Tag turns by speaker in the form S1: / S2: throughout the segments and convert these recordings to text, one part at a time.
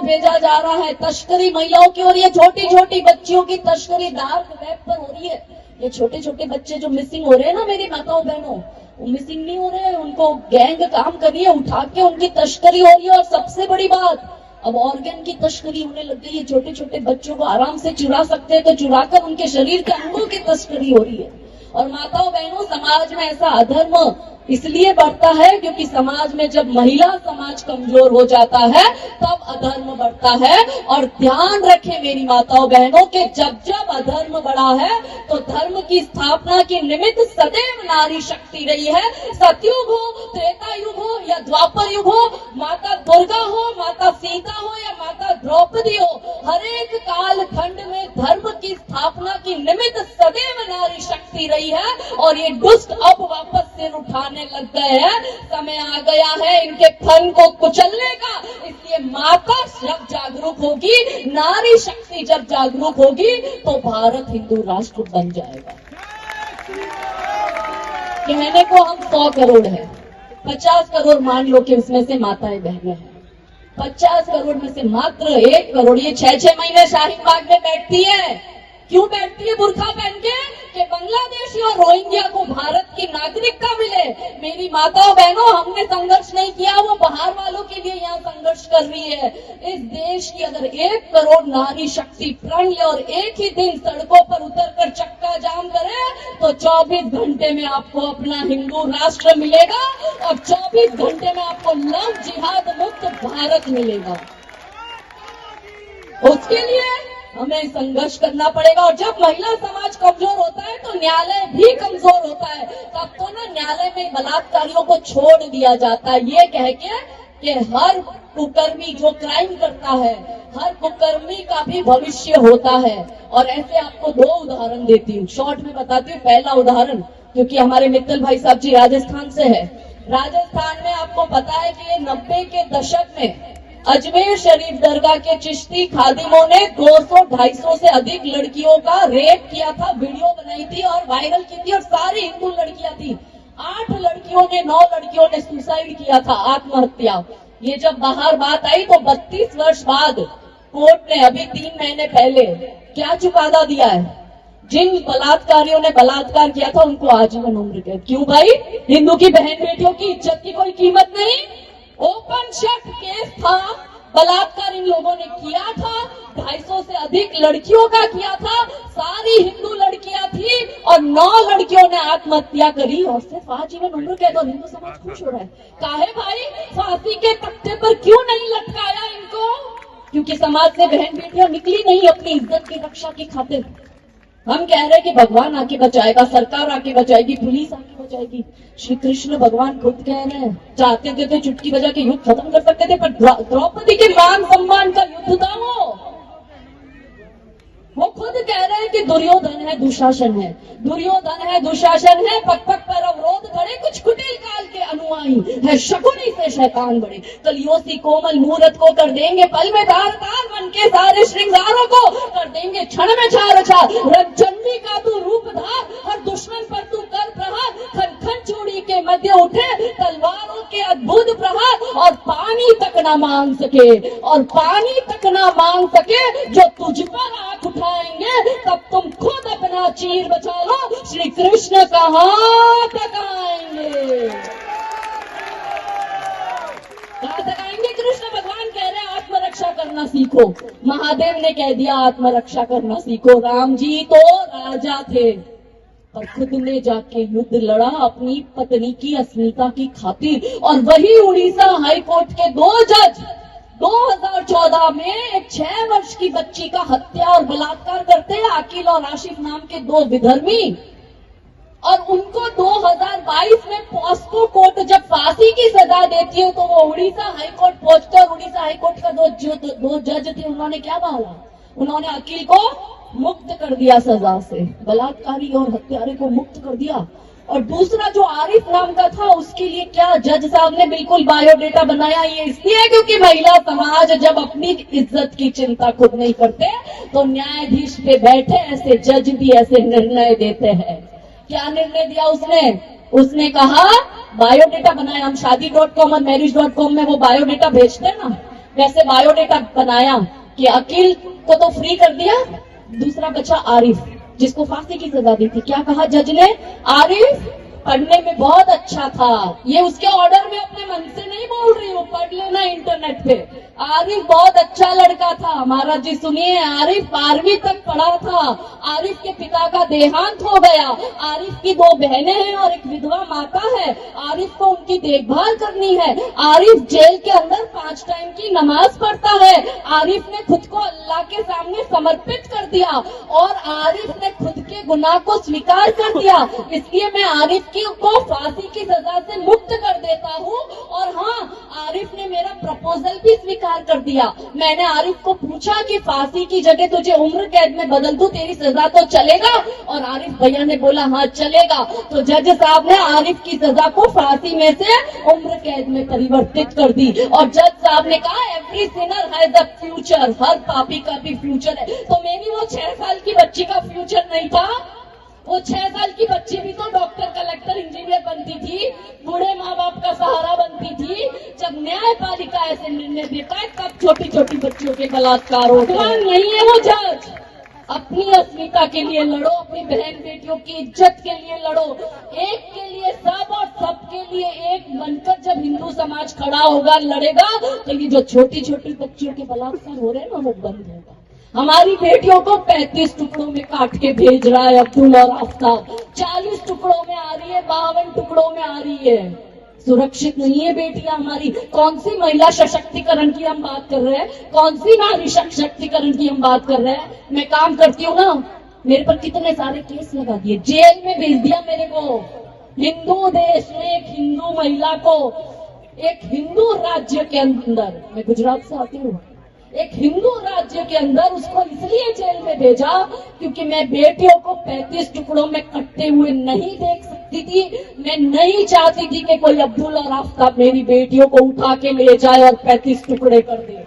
S1: भेजा जा रहा है, तस्करी महिलाओं की हो रही है, छोटी छोटी बच्चियों की तस्करी डार्क वेब पर हो रही है। ये छोटे छोटे बच्चे जो मिसिंग हो रहे हैं ना मेरी माताओं बहनों, वो मिसिंग नहीं हो रहे हैं, उनको गैंग काम कर रही है, उठा के उनकी तस्करी हो रही है। और सबसे बड़ी बात, अब ऑर्गन की तस्करी होने लग गई है। छोटे छोटे बच्चों को आराम से चुरा सकते हैं, तो चुराकर उनके शरीर के अंगों की तस्करी हो रही है। और माताओं बहनों, समाज में ऐसा अधर्म इसलिए बढ़ता है क्योंकि समाज में जब महिला समाज कमजोर हो जाता है तब अधर्म बढ़ता है। और ध्यान रखें मेरी माताओं बहनों के, जब जब अधर्म बढ़ा है तो धर्म की स्थापना के निमित्त सदैव नारी शक्ति रही है। सतयुग हो, त्रेता युग हो या द्वापर युग हो, माता दुर्गा हो, माता सीता हो या माता द्रौपदी हो, हर एक काल खंड में धर्म की स्थापना की निमित्त सदैव नारी शक्ति रही है। और ये दुष्ट अब वापस सिर उठाने लग गए हैं। समय आ गया है इनके फन को कुचलने का। इसलिए माता जब जागरूक होगी, नारी शक्ति जब जागरूक होगी, तो भारत हिंदू राष्ट्र बन जाएगा। कहने को हम 100 करोड़ है, 50 करोड़ मान लो कि उसमें से माताएं बहनें हैं। 50 करोड़ में से मात्र 1 करोड़ ये 6-6 महीने शाहीन बाग में बैठती है। क्यों बैठती है बुर्खा पहन के? कि बांग्लादेशी और रोहिंग्या को भारत की नागरिकता मिले। मेरी माताओं बहनों, हमने संघर्ष नहीं किया, वो बाहर वालों के लिए यहाँ संघर्ष कर रही है। इस देश की अगर 1 करोड़ नारी शक्ति प्रण ले और एक ही दिन सड़कों पर उतरकर चक्का जाम करे, तो 24 घंटे में आपको अपना हिंदू राष्ट्र मिलेगा और 24 घंटे में आपको लव जिहाद मुक्त भारत मिलेगा। उसके लिए हमें संघर्ष करना पड़ेगा। और जब महिला समाज कमजोर होता है तो न्यायालय भी कमजोर होता है। तब तो ना न्यायालय में बलात्कारियों को छोड़ दिया जाता है, ये कह के कि हर कुकर्मी जो क्राइम करता है, हर कुकर्मी का भी भविष्य होता है। और ऐसे आपको 2 उदाहरण देती हूँ, शॉर्ट में बताती हूँ। पहला उदाहरण, क्योंकि हमारे मित्तल भाई साहब जी राजस्थान से है। राजस्थान में आपको पता है कि 90 के दशक में अजमेर शरीफ दरगाह के चिश्ती खादिमों ने 200-250 से अधिक लड़कियों का रेप किया था, वीडियो बनाई थी और वायरल की थी। और सारी हिंदू लड़कियां थी। 8 लड़कियों ने, 9 लड़कियों ने सुसाइड किया था, आत्महत्या। ये जब बाहर बात आई तो 32 वर्ष बाद कोर्ट ने अभी 3 महीने पहले क्या चुकादा दिया है? जिन बलात्कारियों ने बलात्कार किया था उनको आजीवन उम्र कैद। क्यों भाई? हिंदू की बहन बेटियों की इज्जत की कोई कीमत नहीं? ओपन शट केस था, बलात्कार इन लोगों ने किया था, 250 से अधिक लड़कियों का किया था, सारी हिंदू लड़कियां थी और 9 लड़कियों ने आत्महत्या करी और सिर्फ आजीवन उम्र कैद। और हिंदू समाज खुश हो रहा है। काहे भाई? फांसी के तख्ते पर क्यों नहीं लटकाया इनको? क्योंकि समाज से बहन बेटियां निकली नहीं अपनी इज्जत की रक्षा की खातिर। हम कह रहे हैं कि भगवान आके बचाएगा, सरकार आके बचाएगी, पुलिस आके बचाएगी। श्री कृष्ण भगवान खुद कह रहे हैं, चाहते थे तो चुटकी बजा के युद्ध खत्म कर सकते थे, पर द्रौपदी के मान सम्मान का युद्ध था वो खुद कह रहे हैं कि दुर्योधन है, दुशासन है, दुर्योधन है, दुशासन है, पग पग पर अवरोध खड़े, कुछ कुटिल काल के अनुयायी है, शकुनी से शैतान बड़े। कलियोसी कोमल मूरत को कर देंगे पल में तार तार, मन के सारे श्रृंगारों को कर देंगे क्षण में छार छार। रंगचंडी का तू रूप धार, हर दुश्मन पर तू कर प्रहार, खन खन चूड़ी के मध्य उठे तलवारों के अद्भुत प्रहार। और पानी तक ना मांग सके, और पानी तक ना मांग सके जो तुझ पर आंख उठाएंगे, तब तुम खुद अपना चीर बचा लो, श्री कृष्ण कहाँ तक आएंगे? कहाँ तक आएंगे? कृष्ण भगवान कह रहे हैं आत्मरक्षा करना सीखो। महादेव ने कह दिया आत्मरक्षा करना सीखो। राम जी तो राजा थे और खुद ने जाके युद्ध लड़ा अपनी पत्नी की अस्मिता की खातिर। और वही उड़ीसा हाईकोर्ट के 2 जज 2014 में एक 6 वर्ष की बच्ची का हत्या और बलात्कार करते हैं, अकील और आशिफ नाम के 2 विधर्मी। और उनको 2022 में पॉस्को कोर्ट जब फांसी की सजा देती है तो वो उड़ीसा हाईकोर्ट पहुंचते। और उड़ीसा हाईकोर्ट का 2 जज थे, उन्होंने क्या बोला? उन्होंने अकील को मुक्त कर दिया सजा से, बलात्कारी और हत्यारे को मुक्त कर दिया। और दूसरा जो आरिफ नाम का था, उसके लिए क्या जज साहब ने बिल्कुल बायोडेटा बनाया। ये इसलिए क्योंकि महिला समाज जब अपनी इज्जत की चिंता खुद नहीं करते तो न्यायाधीश पे बैठे ऐसे जज भी ऐसे निर्णय देते हैं। क्या निर्णय दिया उसने कहा, बायोडेटा बनाया। हम शादी.com और मैरिज.com में वो बायोडेटा भेजते हैं ना, वैसे बायोडेटा बनाया कि अकील को तो फ्री कर दिया, दूसरा बच्चा आरिफ जिसको फांसी की सजा दी थी। क्या कहा जज ने? आरिफ पढ़ने में बहुत अच्छा था। ये उसके ऑर्डर में अपने मन से नहीं बोल रही हूँ, पढ़ लेना इंटरनेट पे। आरिफ बहुत अच्छा लड़का था। महाराज जी सुनिए, आरिफ 12वीं तक पढ़ा था। आरिफ के पिता का देहांत हो गया। आरिफ की 2 बहनें हैं और एक विधवा माता है। आरिफ को उनकी देखभाल करनी है। आरिफ जेल के अंदर 5 टाइम की नमाज पढ़ता है। आरिफ ने खुद को अल्लाह के सामने समर्पित कर दिया और आरिफ ने खुद के गुनाह को स्वीकार कर दिया। इसलिए मैं आरिफ को फांसी की सजा से मुक्त कर देता हूँ। और हाँ, आरिफ ने मेरा प्रपोजल भी स्वीकार कर दिया। मैंने आरिफ को पूछा कि फांसी की जगह तुझे उम्र कैद में बदल दूं, तेरी सजा तो चलेगा? और आरिफ भैया ने बोला हाँ चलेगा। तो जज साहब ने आरिफ की सजा को फांसी में से उम्र कैद में परिवर्तित कर दी। और जज साहब ने कहा every sinner has a future, हर पापी का भी फ्यूचर है। तो मेरी वो 6 साल की बच्ची का फ्यूचर नहीं था? वो 6 साल की बच्ची भी तो डॉक्टर, कलेक्टर, इंजीनियर बनती थी, बूढ़े माँ बाप का सहारा बनती थी। जब न्यायपालिका ऐसे निर्णय देता है तब छोटी छोटी बच्चियों के बलात्कार होते हैं। नहीं है वो जज। अपनी अस्मिता के लिए लड़ो, अपनी बहन बेटियों की इज्जत के लिए लड़ो। एक के लिए सब और सब के लिए एक बनकर जब हिंदू समाज खड़ा होगा, लड़ेगा, तो ये जो छोटी छोटी बच्चियों के बलात्कार हो रहे हैं ना, वो बंद होगा। हमारी बेटियों को 35 टुकड़ों में काट के भेज रहा है अब्दुल और आफ्ताब। 40 टुकड़ों में आ रही है, 52 टुकड़ों में आ रही है। सुरक्षित नहीं है बेटियां हमारी। कौन सी महिला सशक्तिकरण की हम बात कर रहे हैं? कौन सी नारी सशक्तिकरण की हम बात कर रहे हैं? मैं काम करती हूँ ना, मेरे पर कितने सारे केस लगा दिए, जेल में भेज दिया मेरे को। हिंदू देश में एक हिंदू महिला को एक हिंदू राज्य के अंदर, मैं गुजरात से आती हूँ, एक हिंदू राज्य के अंदर उसको इसलिए जेल में भेजा क्योंकि मैं बेटियों को 35 टुकड़ों में कटते हुए नहीं देख सकती थी। मैं नहीं चाहती थी कि कोई अब्दुल और आफ्ताब मेरी बेटियों को उठा के ले जाए और 35 टुकड़े कर दे।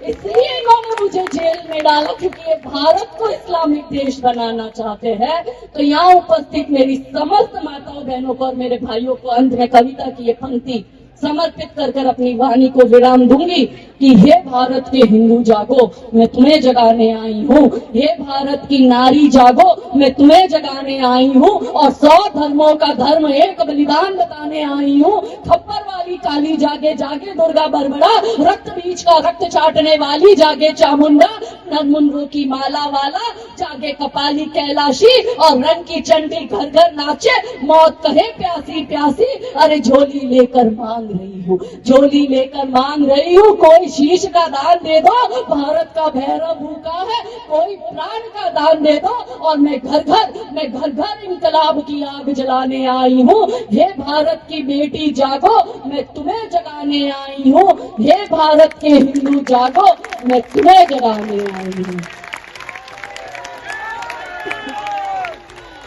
S1: इसलिए इन्होंने मुझे जेल में डाला क्योंकि ये भारत को इस्लामिक देश बनाना चाहते हैं। तो यहाँ उपस्थित मेरी समस्त माताओं बहनों को और मेरे भाइयों को अंत में कविता की ये पंक्ति समर्पित कर कर अपनी वाणी को विराम दूंगी कि हे भारत के हिंदू जागो, मैं तुम्हें जगाने आई हूँ। हे भारत की नारी जागो, मैं तुम्हें जगाने आई हूँ। और 100 धर्मों का धर्म एक बलिदान बताने आई हूँ। खप्पर वाली काली जागे, जागे दुर्गा बरबड़ा, रक्त बीज का रक्त चाटने वाली जागे चामुंडा, नरमुंडों की माला वाला जागे कपाली कैलाशी, और रंग की चंडी घर घर नाचे, मौत कहे प्यासी प्यासी, अरे झोली लेकर मांग रही हूँ, झोली लेकर मांग रही हूँ। कोई शीश का दान दे दो, भारत का भैरव भूखा है, कोई प्राण का दान दे दो, और मैं घर घर इंकलाब की आग जलाने आई हूँ। हे भारत की बेटी जागो, मैं तुम्हें जगाने आई हूँ। हे भारत के हिंदू जागो, मैं तुम्हें जगाने आई हूँ।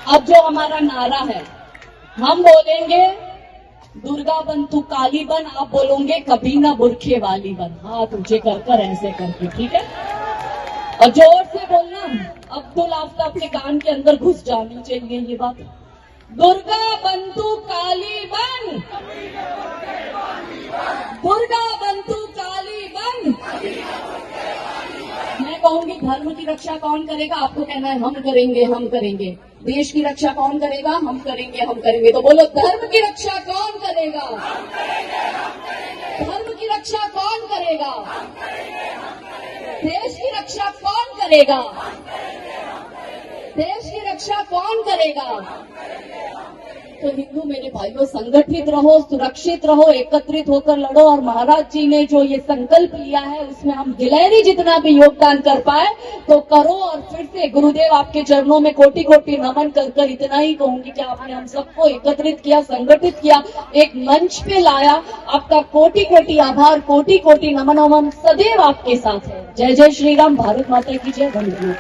S1: अब जो हमारा नारा है, हम बोलेंगे दुर्गा बन तू काली बन, आप बोलोगे कभी ना बुरखे वाली बन, हाथ ऊंचे कर कर ऐसे करके, ठीक है? और जोर से बोलना, अब्दुल आफ्ताब के कान के अंदर घुस जानी चाहिए ये बात। दुर्गा बन तू काली बन, दुर्गा बन तू काली बन। मैं कहूंगी धर्म की रक्षा कौन करेगा? आपको कहना है हम करेंगे, हम करेंगे। देश की रक्षा कौन करेगा? हम करेंगे, हम करेंगे। तो बोलो धर्म की रक्षा कौन करेगा? धर्म की रक्षा कौन करेगा? देश की रक्षा कौन करेगा? देश की रक्षा कौन करेगा? तो हिंदू मेरे भाइयों, संगठित रहो, सुरक्षित रहो, एकत्रित होकर लड़ो। और महाराज जी ने जो ये संकल्प लिया है उसमें हम गिलहरी जितना भी योगदान कर पाए तो करो। और फिर से गुरुदेव आपके चरणों में कोटि कोटि नमन कर कर इतना ही कहूंगी कि आपने हम सबको एकत्रित किया, संगठित किया, एक मंच पे लाया। आपका कोटि कोटि आभार, कोटि कोटि नमन। हम सदैव आपके साथ है। जय जय श्री राम, भारत माता की जय। वंदे।